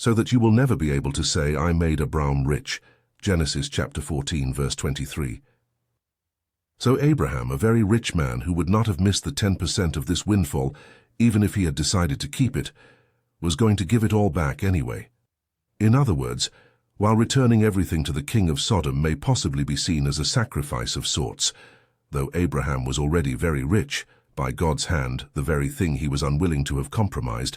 so that you will never be able to say, I made Abraham rich. Genesis chapter 14, verse 23. So Abraham, a very rich man who would not have missed the 10% of this windfall, even if he had decided to keep it, was going to give it all back anyway. In other words, while returning everything to the king of Sodom may possibly be seen as a sacrifice of sorts, though Abraham was already very rich, by God's hand, the very thing he was unwilling to have compromised,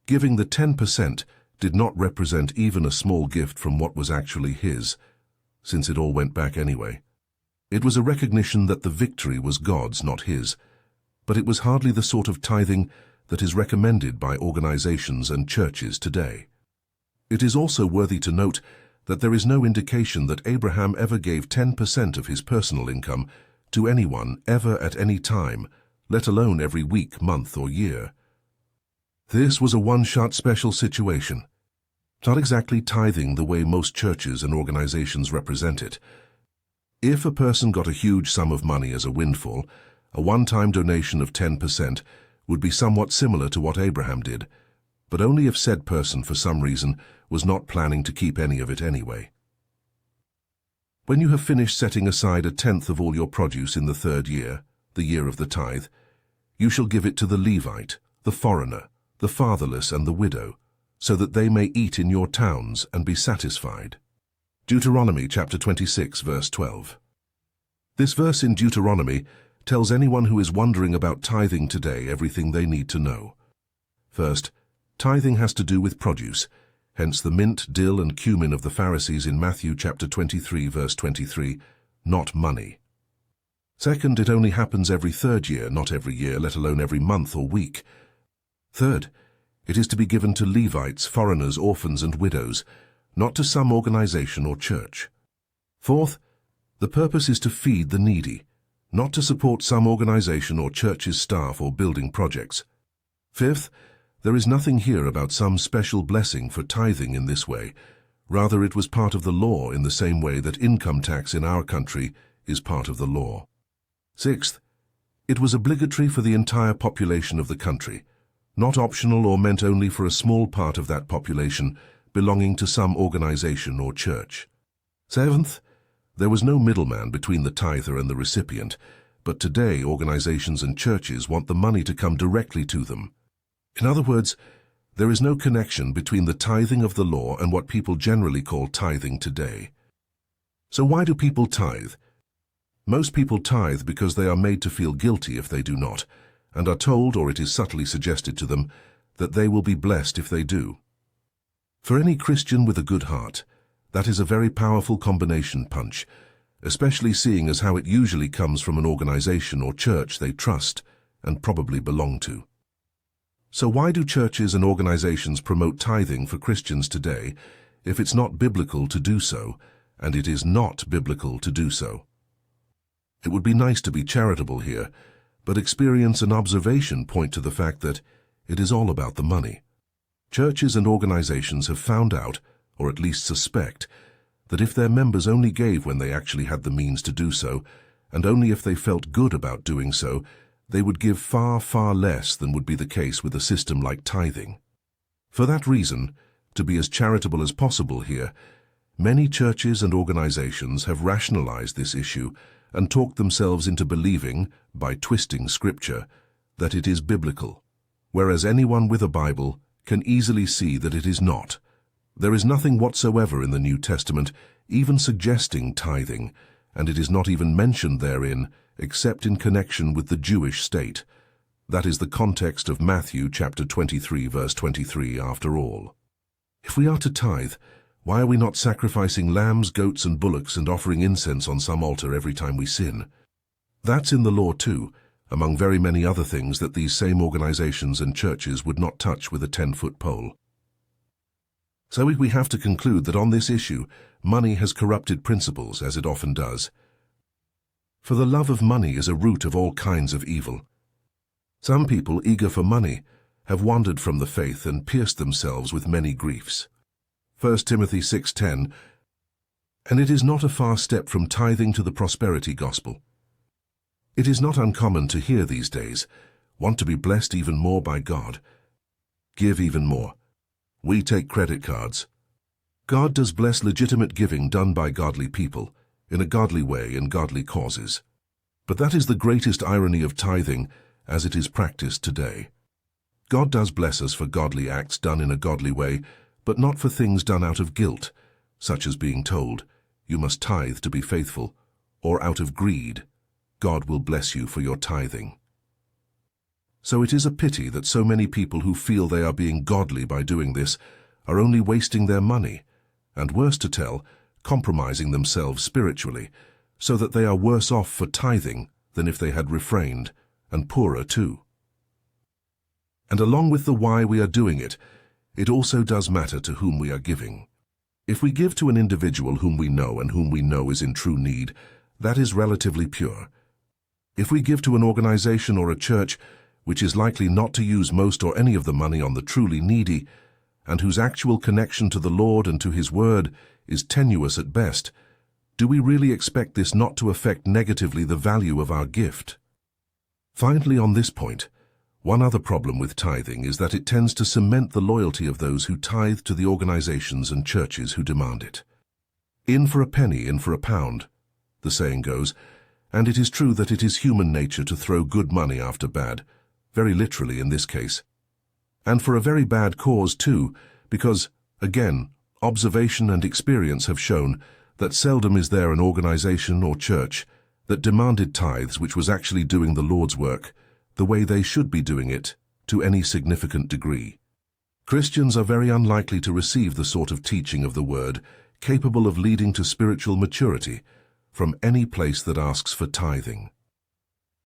giving the 10% did not represent even a small gift from what was actually his, since it all went back anyway. It was a recognition that the victory was God's, not his, but it was hardly the sort of tithing that is recommended by organizations and churches today. It is also worthy to note that there is no indication that Abraham ever gave 10% of his personal income to anyone ever at any time, let alone every week, month, or year. This was a one-shot special situation. Not exactly tithing the way most churches and organizations represent it. If a person got a huge sum of money as a windfall, a one-time donation of 10% would be somewhat similar to what Abraham did, but only if said person for some reason was not planning to keep any of it anyway. When you have finished setting aside 1/10 of all your produce in the 3rd year, the year of the tithe, you shall give it to the Levite, the foreigner, the fatherless and the widow, so that they may eat in your towns and be satisfied. Deuteronomy chapter 26, verse 12. This verse in Deuteronomy tells anyone who is wondering about tithing today everything they need to know. First, tithing has to do with produce, hence the mint, dill, and cumin of the Pharisees in Matthew chapter 23, verse 23, not money. Second, it only happens every 3rd year, not every year, let alone every month or week. Third, it is to be given to Levites, foreigners, orphans, and widows, not to some organization or church. Fourth, the purpose is to feed the needy, not to support some organization or church's staff or building projects. Fifth, there is nothing here about some special blessing for tithing in this way. Rather, it was part of the law in the same way that income tax in our country is part of the law. Sixth, it was obligatory for the entire population of the country, not optional or meant only for a small part of that population belonging to some organization or church. Seventh, there was no middleman between the tither and the recipient, but today organizations and churches want the money to come directly to them. In other words, there is no connection between the tithing of the law and what people generally call tithing today. So why do people tithe? Most people tithe because they are made to feel guilty if they do not, and are told, or it is subtly suggested to them, that they will be blessed if they do. For any Christian with a good heart, that is a very powerful combination punch, especially seeing as how it usually comes from an organization or church they trust and probably belong to. So why do churches and organizations promote tithing for Christians today if it's not biblical to do so, and it is not biblical to do so? It would be nice to be charitable here, but experience and observation point to the fact that it is all about the money. Churches and organizations have found out, or at least suspect, that if their members only gave when they actually had the means to do so, and only if they felt good about doing so, they would give far, far less than would be the case with a system like tithing. For that reason, to be as charitable as possible here, many churches and organizations have rationalized this issue and talked themselves into believing, by twisting Scripture, that it is biblical, whereas anyone with a Bible can easily see that it is not. There is nothing whatsoever in the New Testament even suggesting tithing, and it is not even mentioned therein except in connection with the Jewish state. That is the context of Matthew chapter 23, verse 23, after all. If we are to tithe, why are we not sacrificing lambs, goats, and bullocks and offering incense on some altar every time we sin? That's in the law too, among very many other things that these same organizations and churches would not touch with a 10-foot pole. So we have to conclude that on this issue, money has corrupted principles, as it often does. For the love of money is a root of all kinds of evil. Some people, eager for money, have wandered from the faith and pierced themselves with many griefs. 1 Timothy 6:10, and it is not a far step from tithing to the prosperity gospel. It is not uncommon to hear these days, want to be blessed even more by God. Give even more. We take credit cards. God does bless legitimate giving done by godly people, in a godly way and godly causes. But that is the greatest irony of tithing as it is practiced today. God does bless us for godly acts done in a godly way, but not for things done out of guilt, such as being told, "You must tithe to be faithful," or out of greed, "God will bless you for your tithing." So it is a pity that so many people who feel they are being godly by doing this are only wasting their money, and worse to tell, compromising themselves spiritually, so that they are worse off for tithing than if they had refrained, and poorer too. And along with the why we are doing it, it also does matter to whom we are giving. If we give to an individual whom we know and whom we know is in true need, that is relatively pure. If we give to an organization or a church which is likely not to use most or any of the money on the truly needy, and whose actual connection to the Lord and to His Word is tenuous at best, do we really expect this not to affect negatively the value of our gift? Finally, on this point, one other problem with tithing is that it tends to cement the loyalty of those who tithe to the organizations and churches who demand it. In for a penny, in for a pound, the saying goes, and it is true that it is human nature to throw good money after bad, very literally in this case. And for a very bad cause too, because, again, observation and experience have shown that seldom is there an organization or church that demanded tithes which was actually doing the Lord's work the way they should be doing it to any significant degree. Christians are very unlikely to receive the sort of teaching of the Word capable of leading to spiritual maturity from any place that asks for tithing.